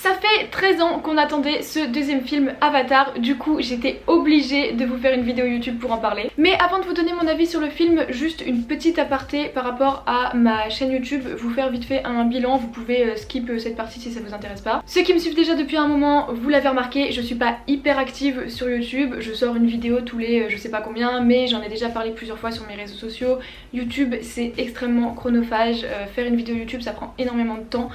Ça fait 13 ans qu'on attendait ce deuxième film Avatar, du coup j'étais obligée de vous faire une vidéo YouTube pour en parler. Mais avant de vous donner mon avis sur le film, juste une petite aparté par rapport à ma chaîne YouTube, vous faire vite fait un bilan, vous pouvez skip cette partie si ça vous intéresse pas. Ceux qui me suivent déjà depuis un moment, vous l'avez remarqué, je suis pas hyper active sur YouTube, je sors une vidéo tous les je sais pas combien, mais j'en ai déjà parlé plusieurs fois sur mes réseaux sociaux. YouTube c'est extrêmement chronophage, faire une vidéo YouTube ça prend énormément de temps,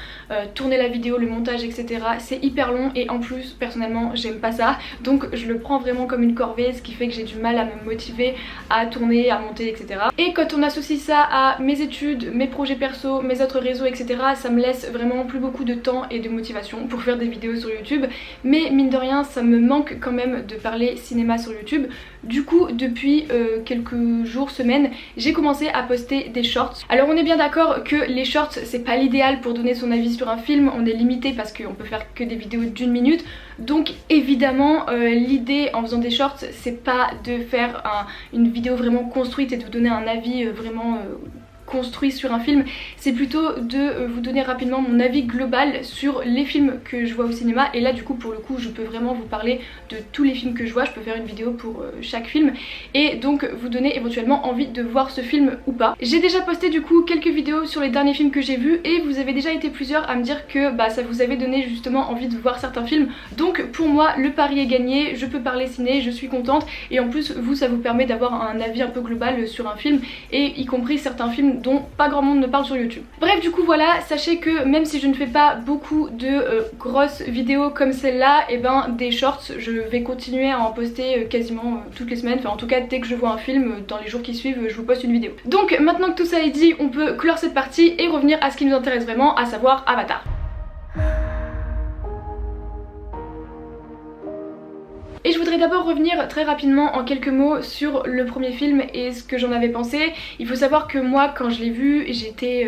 tourner la vidéo, le montage etc. c'est hyper long et en plus personnellement j'aime pas ça, donc je le prends vraiment comme une corvée, ce qui fait que j'ai du mal à me motiver à tourner, à monter etc. Et quand on associe ça à mes études, mes projets perso, mes autres réseaux etc, ça me laisse vraiment plus beaucoup de temps et de motivation pour faire des vidéos sur YouTube, mais mine de rien ça me manque quand même de parler cinéma sur YouTube. Du coup depuis quelques jours, semaines, j'ai commencé à poster des shorts. Alors on est bien d'accord que les shorts c'est pas l'idéal pour donner son avis sur un film, on est limité parce qu'on peut faire que des vidéos d'1 minute, donc évidemment l'idée en faisant des shorts c'est pas de faire une vidéo vraiment construite et de vous donner un avis vraiment construit sur un film, c'est plutôt de vous donner rapidement mon avis global sur les films que je vois au cinéma. Et là du coup pour le coup je peux vraiment vous parler de tous les films que je vois, je peux faire une vidéo pour chaque film et donc vous donner éventuellement envie de voir ce film ou pas. J'ai déjà posté du coup quelques vidéos sur les derniers films que j'ai vus et vous avez déjà été plusieurs à me dire que ça vous avait donné justement envie de voir certains films, donc pour moi le pari est gagné, je peux parler ciné, je suis contente et en plus vous ça vous permet d'avoir un avis un peu global sur un film et y compris certains films dont pas grand monde ne parle sur YouTube. Bref du coup voilà, sachez que même si je ne fais pas beaucoup de grosses vidéos comme celle-là, et des shorts je vais continuer à en poster quasiment toutes les semaines, enfin en tout cas dès que je vois un film dans les jours qui suivent je vous poste une vidéo. Donc maintenant que tout ça est dit, on peut clore cette partie et revenir à ce qui nous intéresse vraiment, à savoir Avatar. Et je voudrais d'abord revenir très rapidement en quelques mots sur le premier film et ce que j'en avais pensé. Il faut savoir que moi quand je l'ai vu j'étais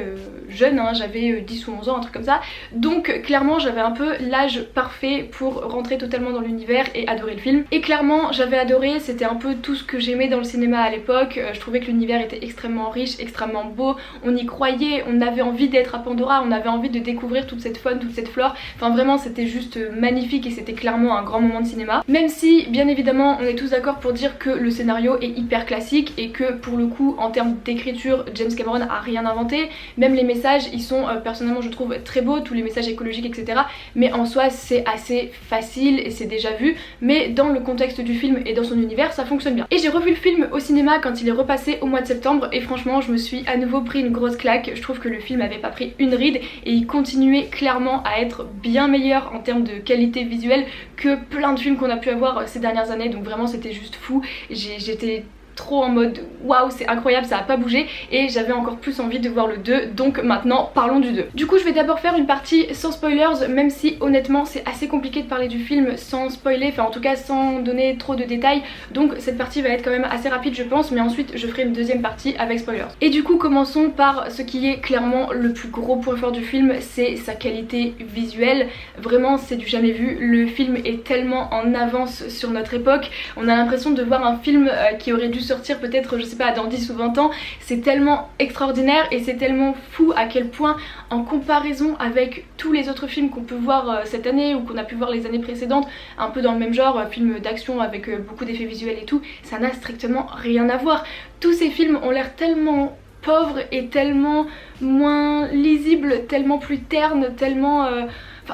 jeune, j'avais 10 ou 11 ans, un truc comme ça. Donc clairement j'avais un peu l'âge parfait pour rentrer totalement dans l'univers et adorer le film. Et clairement j'avais adoré, c'était un peu tout ce que j'aimais dans le cinéma à l'époque. Je trouvais que l'univers était extrêmement riche, extrêmement beau, on y croyait, on avait envie d'être à Pandora, on avait envie de découvrir toute cette faune, toute cette flore. Enfin vraiment c'était juste magnifique et c'était clairement un grand moment de cinéma. Même si bien évidemment on est tous d'accord pour dire que le scénario est hyper classique et que pour le coup en termes d'écriture James Cameron a rien inventé, même les messages ils sont personnellement je trouve très beaux, tous les messages écologiques etc, mais en soi c'est assez facile et c'est déjà vu, mais dans le contexte du film et dans son univers ça fonctionne bien. Et j'ai revu le film au cinéma quand il est repassé au mois de septembre et franchement je me suis à nouveau pris une grosse claque. Je trouve que le film avait pas pris une ride et il continuait clairement à être bien meilleur en termes de qualité visuelle que plein de films qu'on a pu avoir ces dernières années, donc vraiment c'était juste fou. J'étais trop en mode waouh c'est incroyable, ça a pas bougé et j'avais encore plus envie de voir le 2, donc maintenant parlons du 2. Du coup je vais d'abord faire une partie sans spoilers, même si honnêtement c'est assez compliqué de parler du film sans spoiler, enfin en tout cas sans donner trop de détails, donc cette partie va être quand même assez rapide je pense, mais ensuite je ferai une deuxième partie avec spoilers. Et du coup commençons par ce qui est clairement le plus gros point fort du film, c'est sa qualité visuelle. Vraiment c'est du jamais vu, le film est tellement en avance sur notre époque, on a l'impression de voir un film qui aurait dû sortir peut-être je sais pas dans 10 ou 20 ans, c'est tellement extraordinaire et c'est tellement fou à quel point en comparaison avec tous les autres films qu'on peut voir cette année ou qu'on a pu voir les années précédentes, un peu dans le même genre, films d'action avec beaucoup d'effets visuels et tout, ça n'a strictement rien à voir. Tous ces films ont l'air tellement pauvres et tellement moins lisibles, tellement plus ternes, tellement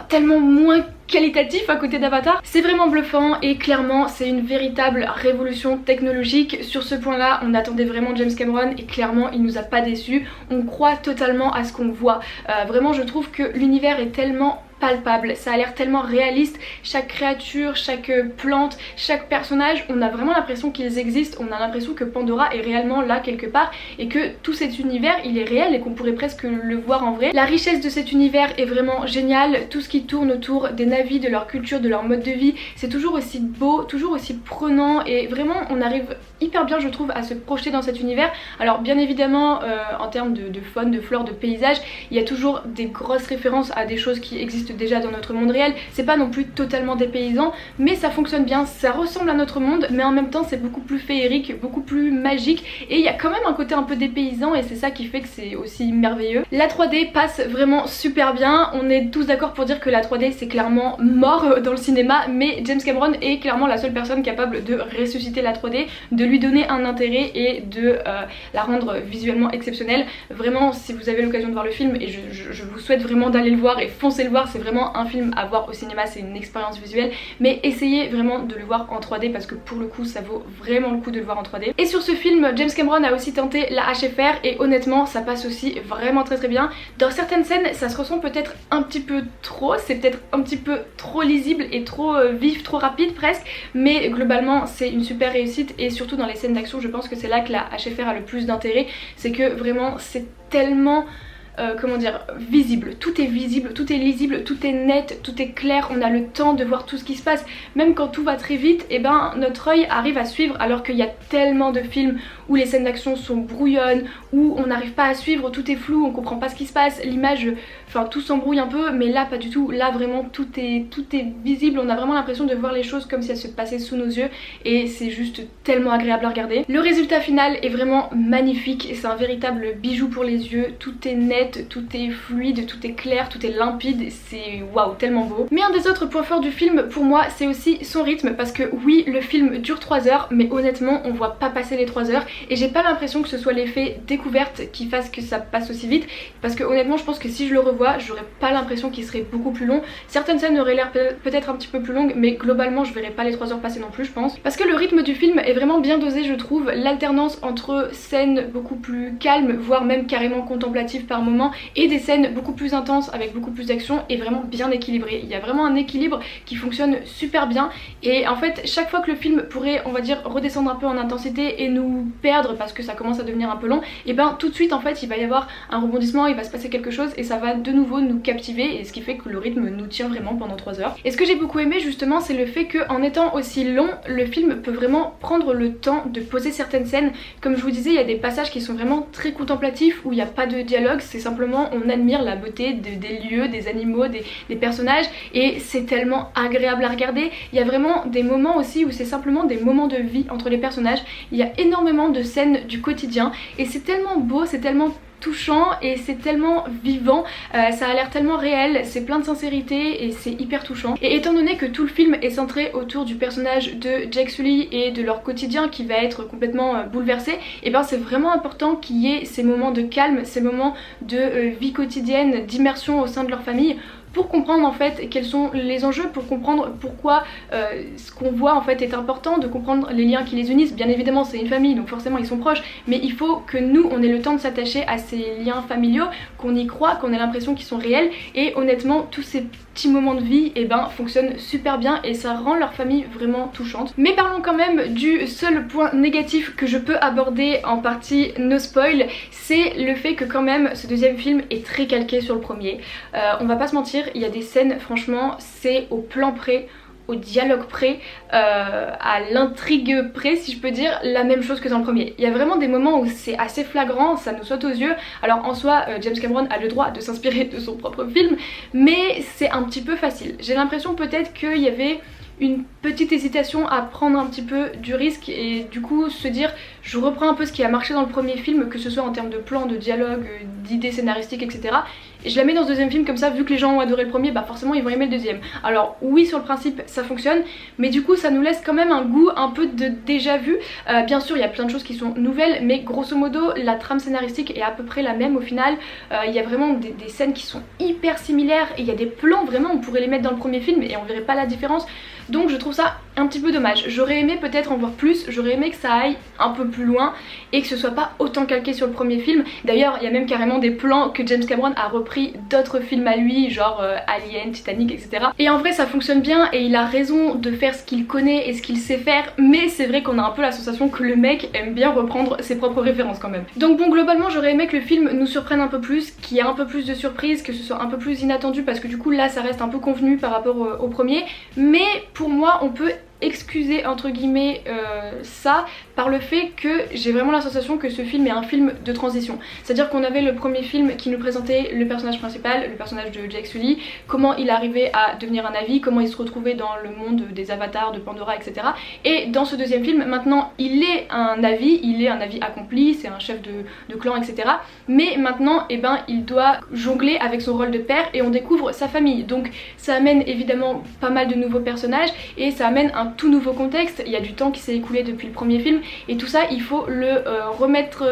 tellement moins qualitatif à côté d'Avatar. C'est vraiment bluffant et clairement c'est une véritable révolution technologique. Sur ce point là on attendait vraiment James Cameron et clairement il nous a pas déçus, on croit totalement à ce qu'on voit. Vraiment je trouve que l'univers est tellement palpable, ça a l'air tellement réaliste, chaque créature, chaque plante, chaque personnage, on a vraiment l'impression qu'ils existent, on a l'impression que Pandora est réellement là quelque part et que tout cet univers il est réel et qu'on pourrait presque le voir en vrai. La richesse de cet univers est vraiment géniale, tout ce qui tourne autour des Na'vi, de leur culture, de leur mode de vie, c'est toujours aussi beau, toujours aussi prenant et vraiment on arrive hyper bien je trouve à se projeter dans cet univers. Alors bien évidemment en termes de faune, de flore, de paysage, il y a toujours des grosses références à des choses qui existent existe déjà dans notre monde réel, c'est pas non plus totalement dépaysant, mais ça fonctionne bien, ça ressemble à notre monde, mais en même temps c'est beaucoup plus féerique, beaucoup plus magique, et il y a quand même un côté un peu dépaysant, et c'est ça qui fait que c'est aussi merveilleux. La 3D passe vraiment super bien, on est tous d'accord pour dire que la 3D c'est clairement mort dans le cinéma, mais James Cameron est clairement la seule personne capable de ressusciter la 3D, de lui donner un intérêt et de la rendre visuellement exceptionnelle. Vraiment, si vous avez l'occasion de voir le film, et je vous souhaite vraiment d'aller le voir et foncez le voir, c'est vraiment un film à voir au cinéma, c'est une expérience visuelle, mais essayez vraiment de le voir en 3D parce que pour le coup ça vaut vraiment le coup de le voir en 3D. Et sur ce film, James Cameron a aussi tenté la HFR et honnêtement ça passe aussi vraiment très bien. Dans certaines scènes ça se ressent peut-être un petit peu trop, c'est peut-être un petit peu trop lisible et trop vif, trop rapide presque, mais globalement c'est une super réussite, et surtout dans les scènes d'action je pense que c'est là que la HFR a le plus d'intérêt, c'est que vraiment c'est tellement comment dire, visible, tout est visible, tout est lisible, tout est net, tout est clair, on a le temps de voir tout ce qui se passe, même quand tout va très vite, et ben notre œil arrive à suivre, alors qu'il y a tellement de films où les scènes d'action sont brouillonnes, où on n'arrive pas à suivre, tout est flou, on comprend pas ce qui se passe, l'image, enfin tout s'embrouille un peu, mais là pas du tout, là vraiment tout est visible, on a vraiment l'impression de voir les choses comme si elles se passaient sous nos yeux, et c'est juste tellement agréable à regarder. Le résultat final est vraiment magnifique, c'est un véritable bijou pour les yeux, tout est net, tout est fluide, tout est clair, tout est limpide, c'est waouh, tellement beau. Mais un des autres points forts du film pour moi c'est aussi son rythme, parce que oui le film dure 3 heures, mais honnêtement on voit pas passer les 3 heures, et j'ai pas l'impression que ce soit l'effet découverte qui fasse que ça passe aussi vite, parce que honnêtement je pense que si je le revois j'aurais pas l'impression qu'il serait beaucoup plus long. Certaines scènes auraient l'air peut-être un petit peu plus longues, mais globalement je verrais pas les 3 heures passer non plus je pense, parce que le rythme du film est vraiment bien dosé je trouve, l'alternance entre scènes beaucoup plus calmes, voire même carrément contemplatives par moment, et des scènes beaucoup plus intenses avec beaucoup plus d'action est vraiment bien équilibré. Il y a vraiment un équilibre qui fonctionne super bien, et en fait chaque fois que le film pourrait on va dire redescendre un peu en intensité et nous perdre parce que ça commence à devenir un peu long, et ben tout de suite en fait il va y avoir un rebondissement, il va se passer quelque chose et ça va de nouveau nous captiver, et ce qui fait que le rythme nous tient vraiment pendant 3 heures. Et ce que j'ai beaucoup aimé justement c'est le fait qu'en étant aussi long, le film peut vraiment prendre le temps de poser certaines scènes. Comme je vous disais, il y a des passages qui sont vraiment très contemplatifs où il n'y a pas de dialogue, c'est simplement on admire la beauté des lieux, des animaux, des personnages, et c'est tellement agréable à regarder. Il y a vraiment des moments aussi où c'est simplement des moments de vie entre les personnages, il y a énormément de scènes du quotidien et c'est tellement beau, c'est tellement touchant et c'est tellement vivant, ça a l'air tellement réel, c'est plein de sincérité et c'est hyper touchant. Et étant donné que tout le film est centré autour du personnage de Jake Sully et de leur quotidien qui va être complètement bouleversé, et ben c'est vraiment important qu'il y ait ces moments de calme, ces moments de vie quotidienne, d'immersion au sein de leur famille, pour comprendre en fait quels sont les enjeux, pour comprendre pourquoi ce qu'on voit en fait est important, de comprendre les liens qui les unissent. Bien évidemment c'est une famille donc forcément ils sont proches, mais il faut que nous on ait le temps de s'attacher à ces liens familiaux, qu'on y croit, qu'on ait l'impression qu'ils sont réels, et honnêtement tous ces petits moments de vie et ben fonctionnent super bien et ça rend leur famille vraiment touchante. Mais parlons quand même du seul point négatif que je peux aborder en partie no spoil, c'est le fait que quand même ce deuxième film est très calqué sur le premier. On va pas se mentir, il y a des scènes franchement c'est au plan près, au dialogue près, à l'intrigue près si je peux dire, la même chose que dans le premier. Il y a vraiment des moments où c'est assez flagrant, ça nous saute aux yeux. Alors en soi James Cameron a le droit de s'inspirer de son propre film, mais c'est un petit peu facile. J'ai l'impression peut-être qu'il y avait une petite hésitation à prendre un petit peu du risque et du coup se dire je reprends un peu ce qui a marché dans le premier film, que ce soit en termes de plan, de dialogue, d'idées scénaristiques etc. Et je la mets dans ce deuxième film comme ça, vu que les gens ont adoré le premier, bah forcément ils vont aimer le deuxième. Alors oui sur le principe ça fonctionne, mais du coup ça nous laisse quand même un goût un peu de déjà vu. Bien sûr il y a plein de choses qui sont nouvelles, mais grosso modo la trame scénaristique est à peu près la même au final. Il y a vraiment des scènes qui sont hyper similaires et il y a des plans vraiment on pourrait les mettre dans le premier film et on verrait pas la différence. Donc je trouve ça un petit peu dommage. J'aurais aimé peut-être en voir plus, j'aurais aimé que ça aille un peu plus loin et que ce soit pas autant calqué sur le premier film. D'ailleurs il y a même carrément des plans que James Cameron a repris d'autres films à lui, genre Alien, Titanic etc. Et en vrai ça fonctionne bien et il a raison de faire ce qu'il connaît et ce qu'il sait faire, mais c'est vrai qu'on a un peu la sensation que le mec aime bien reprendre ses propres références quand même. Donc bon globalement j'aurais aimé que le film nous surprenne un peu plus, qu'il y ait un peu plus de surprises, que ce soit un peu plus inattendu, parce que du coup là ça reste un peu convenu par rapport au premier, mais pour moi on peut excuser entre guillemets ça par le fait que j'ai vraiment la sensation que ce film est un film de transition. C'est-à-dire qu'on avait le premier film qui nous présentait le personnage principal, le personnage de Jake Sully, comment il arrivait à devenir un Na'vi, comment il se retrouvait dans le monde des avatars, de Pandora, etc. Et dans ce deuxième film, maintenant il est un Na'vi accompli, c'est un chef de clan, etc. Mais maintenant, eh ben, il doit jongler avec son rôle de père et on découvre sa famille. Donc ça amène évidemment pas mal de nouveaux personnages et ça amène un tout nouveau contexte. Il y a du temps qui s'est écoulé depuis le premier film et tout ça il faut le remettre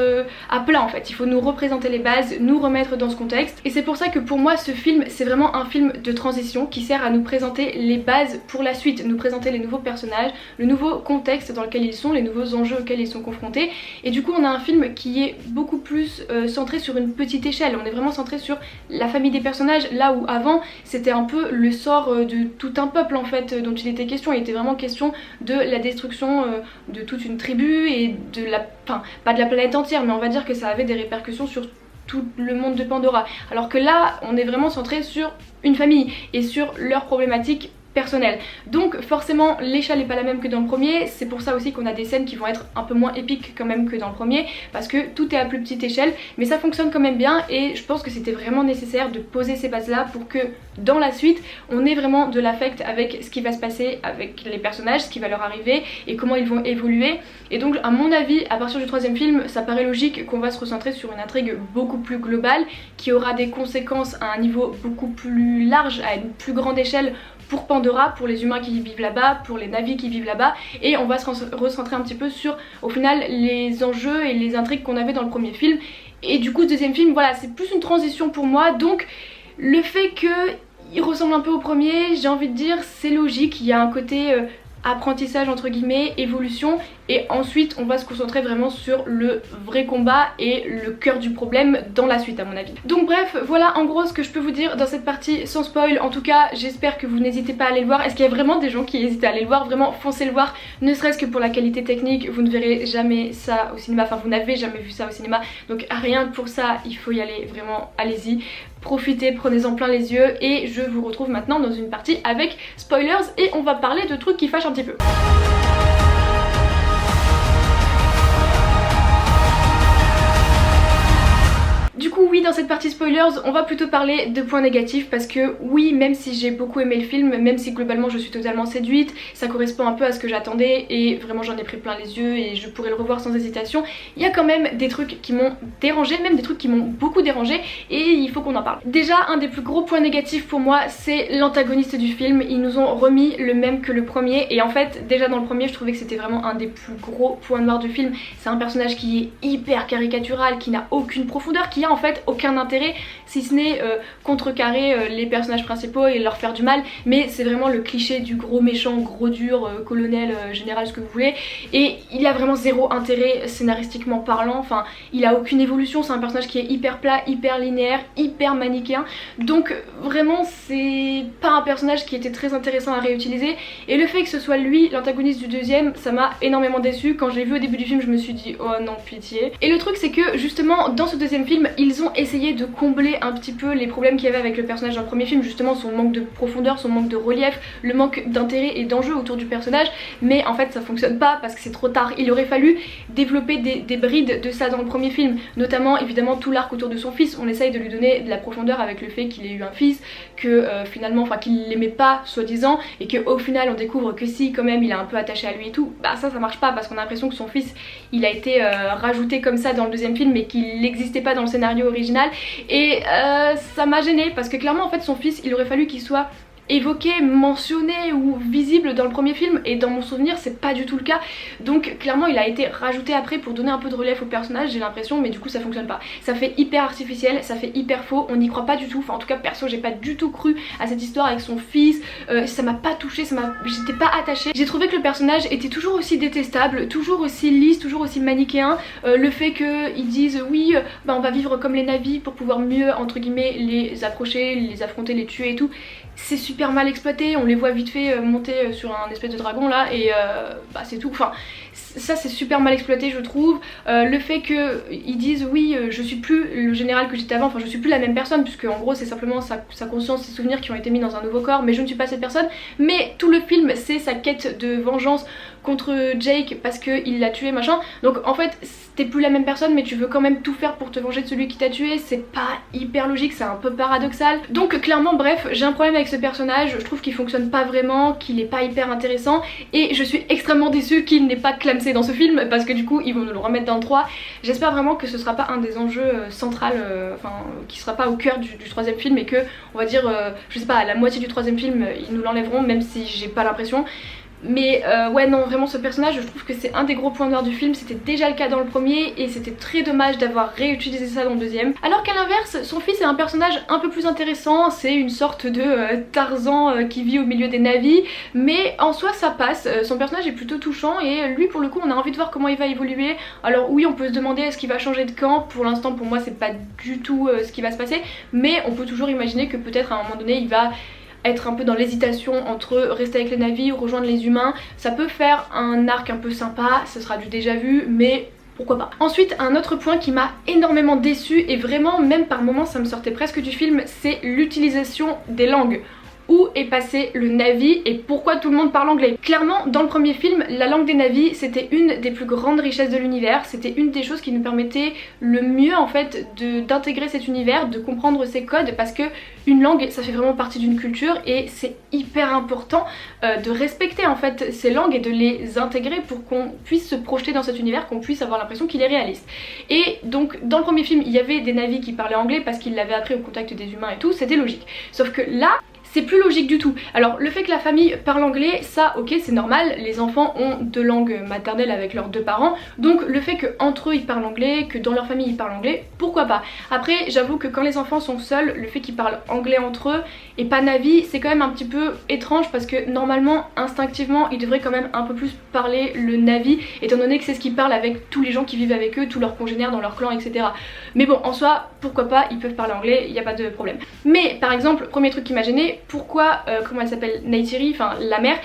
à plat en fait. Il faut nous représenter les bases, nous remettre dans ce contexte et c'est pour ça que pour moi ce film c'est vraiment un film de transition qui sert à nous présenter les bases pour la suite, nous présenter les nouveaux personnages, le nouveau contexte dans lequel ils sont, les nouveaux enjeux auxquels ils sont confrontés et du coup on a un film qui est beaucoup plus centré sur une petite échelle. On est vraiment centré sur la famille des personnages là où avant c'était un peu le sort de tout un peuple en fait dont il était question. Il était vraiment question de la destruction de toute une tribu et de la... enfin pas de la planète entière mais on va dire que ça avait des répercussions sur tout le monde de Pandora. Alors que là on est vraiment centré sur une famille et sur leurs problématiques personnel. Donc forcément l'échelle n'est pas la même que dans le premier, c'est pour ça aussi qu'on a des scènes qui vont être un peu moins épiques quand même que dans le premier parce que tout est à plus petite échelle mais ça fonctionne quand même bien et je pense que c'était vraiment nécessaire de poser ces bases là pour que dans la suite on ait vraiment de l'affect avec ce qui va se passer avec les personnages, ce qui va leur arriver et comment ils vont évoluer et donc à mon avis à partir du troisième film ça paraît logique qu'on va se recentrer sur une intrigue beaucoup plus globale qui aura des conséquences à un niveau beaucoup plus large, à une plus grande échelle pour Pandora, pour les humains qui vivent là-bas, pour les Na'vi qui vivent là-bas et on va se recentrer un petit peu sur au final les enjeux et les intrigues qu'on avait dans le premier film et du coup ce deuxième film voilà c'est plus une transition pour moi donc le fait qu'il ressemble un peu au premier j'ai envie de dire c'est logique, il y a un côté apprentissage entre guillemets, évolution et ensuite on va se concentrer vraiment sur le vrai combat et le cœur du problème dans la suite à mon avis. Donc bref voilà en gros ce que je peux vous dire dans cette partie sans spoil. En tout cas j'espère que vous n'hésitez pas à aller le voir. Est-ce qu'il y a vraiment des gens qui hésitent à aller le voir? Vraiment foncez le voir, ne serait-ce que pour la qualité technique. Vous ne verrez jamais ça au cinéma, enfin vous n'avez jamais vu ça au cinéma donc rien que pour ça il faut y aller, vraiment allez-y. Profitez, prenez-en plein les yeux et je vous retrouve maintenant dans une partie avec spoilers et on va parler de trucs qui fâchent un petit peu. Du coup oui dans cette partie spoilers on va plutôt parler de points négatifs parce que oui même si j'ai beaucoup aimé le film, même si globalement je suis totalement séduite, ça correspond un peu à ce que j'attendais et vraiment j'en ai pris plein les yeux et je pourrais le revoir sans hésitation, il y a quand même des trucs qui m'ont dérangé, même des trucs qui m'ont beaucoup dérangé et il faut qu'on en parle. Déjà un des plus gros points négatifs pour moi c'est l'antagoniste du film, ils nous ont remis le même que le premier et en fait déjà dans le premier je trouvais que c'était vraiment un des plus gros points noirs du film. C'est un personnage qui est hyper caricatural, qui n'a aucune profondeur, qui a en fait aucun intérêt si ce n'est contrecarrer les personnages principaux et leur faire du mal mais c'est vraiment le cliché du gros méchant, gros dur, colonel, général, ce que vous voulez et il a vraiment zéro intérêt scénaristiquement parlant, enfin il a aucune évolution, c'est un personnage qui est hyper plat, hyper linéaire, hyper manichéen donc vraiment c'est pas un personnage qui était très intéressant à réutiliser et le fait que ce soit lui l'antagoniste du deuxième ça m'a énormément déçue. Quand je l'ai vu au début du film je me suis dit oh non pitié et le truc c'est que justement dans ce deuxième film ils ont essayé de combler un petit peu les problèmes qu'il y avait avec le personnage dans le premier film, justement son manque de profondeur, son manque de relief, le manque d'intérêt et d'enjeu autour du personnage mais en fait ça fonctionne pas parce que c'est trop tard. Il aurait fallu développer des brides de ça dans le premier film, notamment évidemment tout l'arc autour de son fils. On essaye de lui donner de la profondeur avec le fait qu'il ait eu un fils, que finalement, enfin qu'il l'aimait pas soi-disant et qu'au final on découvre que si quand même il est un peu attaché à lui et tout, bah ça marche pas parce qu'on a l'impression que son fils il a été rajouté comme ça dans le deuxième film mais qu'il n'existait pas dans le scénario original et ça m'a gênée parce que clairement en fait son fils il aurait fallu qu'il soit évoqué, mentionné ou visible dans le premier film et dans mon souvenir c'est pas du tout le cas donc clairement il a été rajouté après pour donner un peu de relief au personnage j'ai l'impression mais du coup ça fonctionne pas, ça fait hyper artificiel, ça fait hyper faux, on n'y croit pas du tout, enfin en tout cas perso j'ai pas du tout cru à cette histoire avec son fils, ça m'a pas touché, j'étais pas attachée, j'ai trouvé que le personnage était toujours aussi détestable, toujours aussi lisse, toujours aussi manichéen, le fait qu'ils disent oui bah on va vivre comme les Na'vi pour pouvoir mieux entre guillemets les approcher, les affronter, les tuer et tout, c'est super mal exploité, on les voit vite fait monter sur un espèce de dragon là et bah c'est tout, enfin ça c'est super mal exploité je trouve. Le fait qu'ils disent oui je suis plus le général que j'étais avant, enfin je suis plus la même personne puisque en gros c'est simplement sa conscience, ses souvenirs qui ont été mis dans un nouveau corps, mais je ne suis pas cette personne. Mais tout le film c'est sa quête de vengeance contre Jake parce qu'il l'a tué machin. Donc en fait t'es plus la même personne mais tu veux quand même tout faire pour te venger de celui qui t'a tué, c'est pas hyper logique, c'est un peu paradoxal. Donc clairement bref j'ai un problème avec ce personnage, je trouve qu'il fonctionne pas vraiment, qu'il est pas hyper intéressant et je suis extrêmement déçue qu'il n'ait pas clamsé dans ce film parce que du coup ils vont nous le remettre dans le 3. J'espère vraiment que ce sera pas un des enjeux centrales, enfin qui sera pas au cœur du 3ème film et que on va dire je sais pas à la moitié du 3ème film ils nous l'enlèveront, même si j'ai pas l'impression. Mais ouais non vraiment ce personnage je trouve que c'est un des gros points noirs du film, c'était déjà le cas dans le premier et c'était très dommage d'avoir réutilisé ça dans le 2ème. Alors qu'à l'inverse son fils est un personnage un peu plus intéressant, c'est une sorte de Tarzan qui vit au milieu des navis, mais en soi ça passe, son personnage est plutôt touchant et lui pour le coup on a envie de voir comment il va évoluer. Alors oui on peut se demander est-ce qu'il va changer de camp, pour l'instant pour moi c'est pas du tout ce qui va se passer, mais on peut toujours imaginer que peut-être à un moment donné il va être un peu dans l'hésitation entre rester avec les navis ou rejoindre les humains. Ça peut faire un arc un peu sympa, ce sera du déjà vu mais pourquoi pas. Ensuite un autre point qui m'a énormément déçue et vraiment même par moments ça me sortait presque du film, c'est l'utilisation des langues. Où est passé le Na'vi et pourquoi tout le monde parle anglais? Clairement dans le premier film la langue des Na'vi c'était une des plus grandes richesses de l'univers, c'était une des choses qui nous permettait le mieux en fait d'intégrer cet univers, de comprendre ses codes, parce que une langue ça fait vraiment partie d'une culture et c'est hyper important de respecter en fait ces langues et de les intégrer pour qu'on puisse se projeter dans cet univers, qu'on puisse avoir l'impression qu'il est réaliste. Et donc dans le premier film il y avait des Na'vi qui parlaient anglais parce qu'ils l'avaient appris au contact des humains et tout, c'était logique. Sauf que là c'est plus logique du tout. Alors le fait que la famille parle anglais, ça ok c'est normal, les enfants ont deux langues maternelles avec leurs deux parents, donc le fait que entre eux ils parlent anglais, que dans leur famille ils parlent anglais, pourquoi pas. Après j'avoue que quand les enfants sont seuls, le fait qu'ils parlent anglais entre eux et pas Na'vi, c'est quand même un petit peu étrange parce que normalement instinctivement ils devraient quand même un peu plus parler le Na'vi étant donné que c'est ce qu'ils parlent avec tous les gens qui vivent avec eux, tous leurs congénères dans leur clan etc. Mais bon en soi pourquoi pas, ils peuvent parler anglais, il n'y a pas de problème. Mais par exemple premier truc qui m'a gêné, pourquoi, comment elle s'appelle, Neytiri, enfin la mère,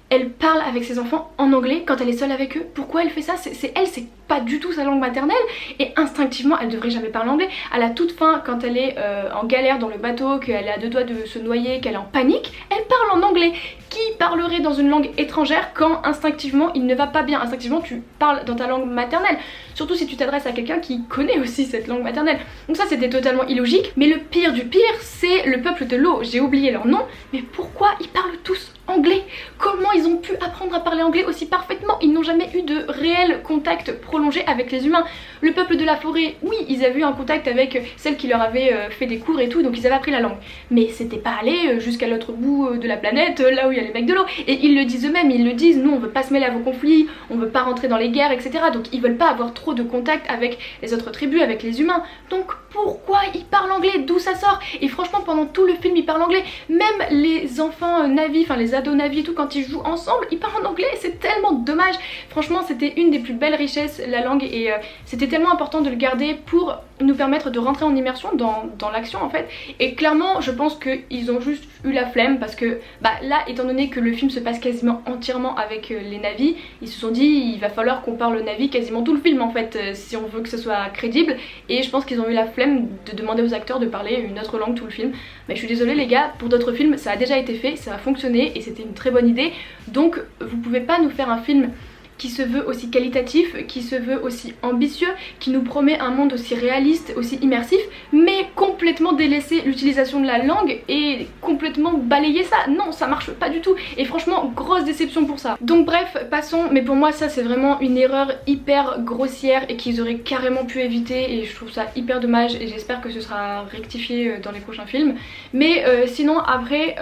elle parle avec ses enfants en anglais quand elle est seule avec eux? Pourquoi elle fait ça? C'est elle, c'est pas du tout sa langue maternelle et instinctivement elle devrait jamais parler anglais. À la toute fin quand elle est en galère dans le bateau, qu'elle est à deux doigts de se noyer, qu'elle est en panique, elle parle en anglais. Qui parlerait dans une langue étrangère quand instinctivement il ne va pas bien? Instinctivement tu parles dans ta langue maternelle, surtout si tu t'adresses à quelqu'un qui connaît aussi cette langue maternelle. Donc ça c'était totalement illogique. Mais le pire du pire c'est le peuple de l'eau, j'ai oublié leur nom, mais pourquoi ils parlent tous anglais? Comment ils ont pu apprendre à parler anglais aussi parfaitement? Ils n'ont jamais eu de réel contact prolongé avec les humains. Le peuple de la forêt, oui ils avaient eu un contact avec celle qui leur avait fait des cours et tout, donc ils avaient appris la langue, mais c'était pas aller jusqu'à l'autre bout de la planète, là où il y a les mecs de l'eau. Et ils le disent eux-mêmes, ils le disent, nous on veut pas se mêler à vos conflits, on veut pas rentrer dans les guerres etc. Donc ils veulent pas avoir trop de contact avec les autres tribus, avec les humains. Donc pourquoi ils parlent anglais? D'où ça sort? Et franchement pendant tout le film ils parlent anglais. Même les enfants Na'vi, enfin les ados Na'vi et tout, quand ils jouent ensemble ils parlent en anglais, c'est tellement dommage. Franchement c'était une des plus belles richesses la langue et c'était tellement important de le garder pour nous permettre de rentrer en immersion dans l'action en fait. Et clairement je pense qu'ils ont juste eu la flemme parce que bah là étant donné que le film se passe quasiment entièrement avec les Na'vi, ils se sont dit il va falloir qu'on parle Na'vi quasiment tout le film en fait si on veut que ce soit crédible, et je pense qu'ils ont eu la flemme de demander aux acteurs de parler une autre langue tout le film. Mais je suis désolée les gars, pour d'autres films ça a déjà été fait, ça a fonctionné et c'était une très bonne idée, donc vous pouvez pas nous faire un film qui se veut aussi qualitatif, qui se veut aussi ambitieux, qui nous promet un monde aussi réaliste, aussi immersif, mais complètement délaisser l'utilisation de la langue et complètement balayer ça. Non, ça marche pas du tout. Et franchement, grosse déception pour ça. Donc bref, passons, mais pour moi ça c'est vraiment une erreur hyper grossière et qu'ils auraient carrément pu éviter et je trouve ça hyper dommage et j'espère que ce sera rectifié dans les prochains films. Mais sinon après,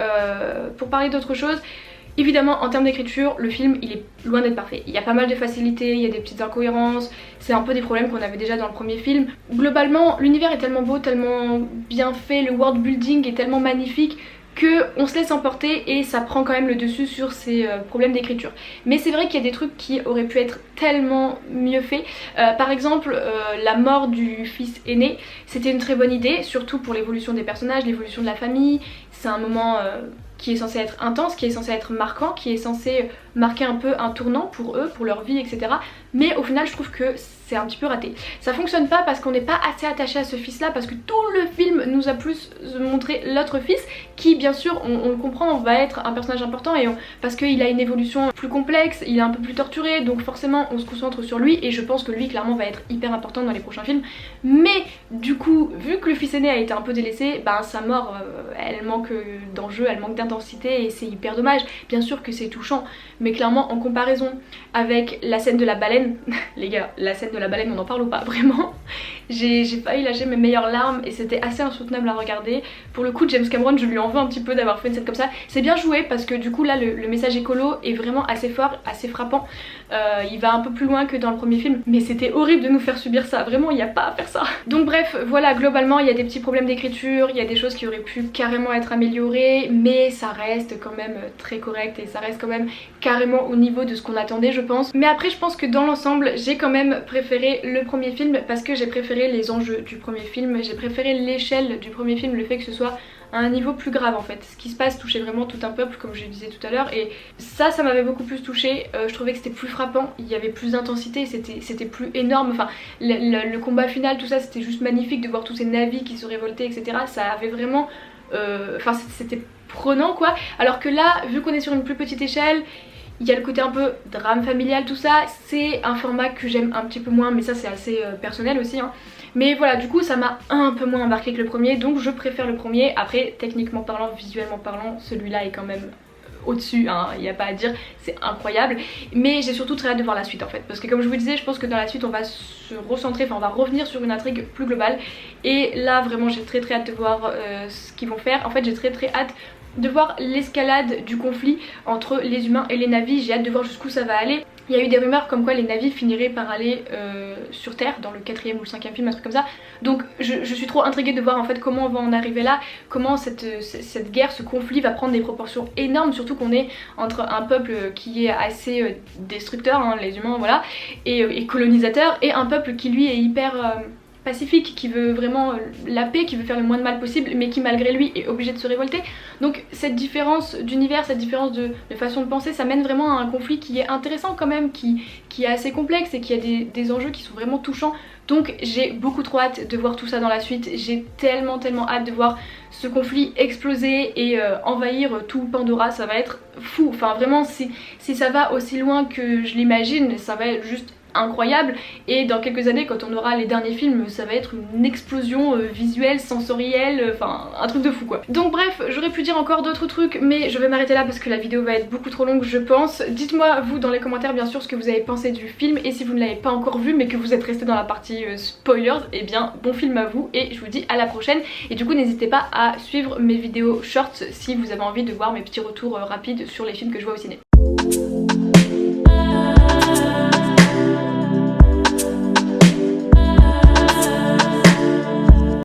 pour parler d'autre chose, évidemment en termes d'écriture le film il est loin d'être parfait, il y a pas mal de facilités, il y a des petites incohérences, c'est un peu des problèmes qu'on avait déjà dans le premier film. Globalement l'univers est tellement beau, tellement bien fait, le world building est tellement magnifique que on se laisse emporter et ça prend quand même le dessus sur ces problèmes d'écriture. Mais c'est vrai qu'il y a des trucs qui auraient pu être tellement mieux faits. Par exemple la mort du fils aîné, c'était une très bonne idée, surtout pour l'évolution des personnages, l'évolution de la famille. C'est un moment qui est censé être intense, qui est censé être marquant, qui est censé marquer un peu un tournant pour eux, pour leur vie, etc. Mais au final je trouve que c'est un petit peu raté. Ça fonctionne pas parce qu'on n'est pas assez attaché à ce fils là, parce que tout le film nous a plus montré l'autre fils qui bien sûr on le comprend, va être un personnage important et parce qu'il a une évolution plus complexe, il est un peu plus torturé, donc forcément on se concentre sur lui et je pense que lui clairement va être hyper important dans les prochains films. Mais du coup vu que le fils aîné a été un peu délaissé, ben sa mort elle manque d'enjeu, elle manque d'intensité et c'est hyper dommage. Bien sûr que c'est touchant, mais clairement en comparaison avec la scène de la baleine, les gars, la scène de la baleine on en parle ou pas, vraiment j'ai failli lâcher mes meilleures larmes et c'était assez insoutenable à regarder. Pour le coup James Cameron je lui en veux un petit peu d'avoir fait une scène comme ça. C'est bien joué parce que du coup là le message écolo est vraiment assez fort, assez frappant. Il va un peu plus loin que dans le premier film, mais c'était horrible de nous faire subir ça, vraiment il n'y a pas à faire ça. Donc bref voilà, globalement il y a des petits problèmes d'écriture, il y a des choses qui auraient pu carrément être améliorées, mais ça reste quand même très correct et ça reste quand même carrément au niveau de ce qu'on attendait je pense. Mais après je pense que dans l'ensemble j'ai quand même préféré le premier film parce que j'ai préféré les enjeux du premier film, j'ai préféré l'échelle du premier film, le fait que ce soit à un niveau plus grave en fait. Ce qui se passe touchait vraiment tout un peuple comme je le disais tout à l'heure et ça m'avait beaucoup plus touché. Je trouvais que c'était plus frappant, il y avait plus d'intensité, c'était plus énorme, enfin le combat final tout ça c'était juste magnifique de voir tous ces navires qui se révoltaient etc. Ça avait vraiment, enfin c'était prenant quoi, alors que là vu qu'on est sur une plus petite échelle, il y a le côté un peu drame familial tout ça, c'est un format que j'aime un petit peu moins mais ça c'est assez personnel aussi hein. Mais voilà du coup ça m'a un peu moins embarqué que le premier donc je préfère le premier. Après techniquement parlant, visuellement parlant, celui-là est quand même au-dessus, hein, il n'y a pas à dire, c'est incroyable. Mais j'ai surtout très hâte de voir la suite en fait, parce que comme je vous disais je pense que dans la suite on va se recentrer, enfin on va revenir sur une intrigue plus globale. Et là vraiment j'ai très hâte de voir ce qu'ils vont faire. En fait j'ai très hâte de voir l'escalade du conflit entre les humains et les navis, j'ai hâte de voir jusqu'où ça va aller. Il y a eu des rumeurs comme quoi les navis finiraient par aller sur Terre dans le 4e ou le 5e film, un truc comme ça. Donc je suis trop intriguée de voir en fait comment on va en arriver là, comment cette guerre, ce conflit va prendre des proportions énormes, surtout qu'on est entre un peuple qui est assez destructeur, hein, les humains voilà, et colonisateur, et un peuple qui lui est hyper pacifique, qui veut vraiment la paix, qui veut faire le moins de mal possible mais qui malgré lui est obligé de se révolter. Donc cette différence d'univers, cette différence de façon de penser, ça mène vraiment à un conflit qui est intéressant quand même, qui est assez complexe et qui a des enjeux qui sont vraiment touchants. Donc j'ai beaucoup trop hâte de voir tout ça dans la suite, j'ai tellement hâte de voir ce conflit exploser et envahir tout Pandora, ça va être fou. Enfin vraiment si ça va aussi loin que je l'imagine, ça va être juste incroyable. Et dans quelques années quand on aura les derniers films, ça va être une explosion visuelle, sensorielle, enfin un truc de fou quoi. Donc bref, j'aurais pu dire encore d'autres trucs mais je vais m'arrêter là parce que la vidéo va être beaucoup trop longue je pense. Dites-moi vous dans les commentaires bien sûr ce que vous avez pensé du film, et si vous ne l'avez pas encore vu mais que vous êtes resté dans la partie spoilers, et bien bon film à vous et je vous dis à la prochaine. Et du coup n'hésitez pas à suivre mes vidéos shorts si vous avez envie de voir mes petits retours rapides sur les films que je vois au ciné.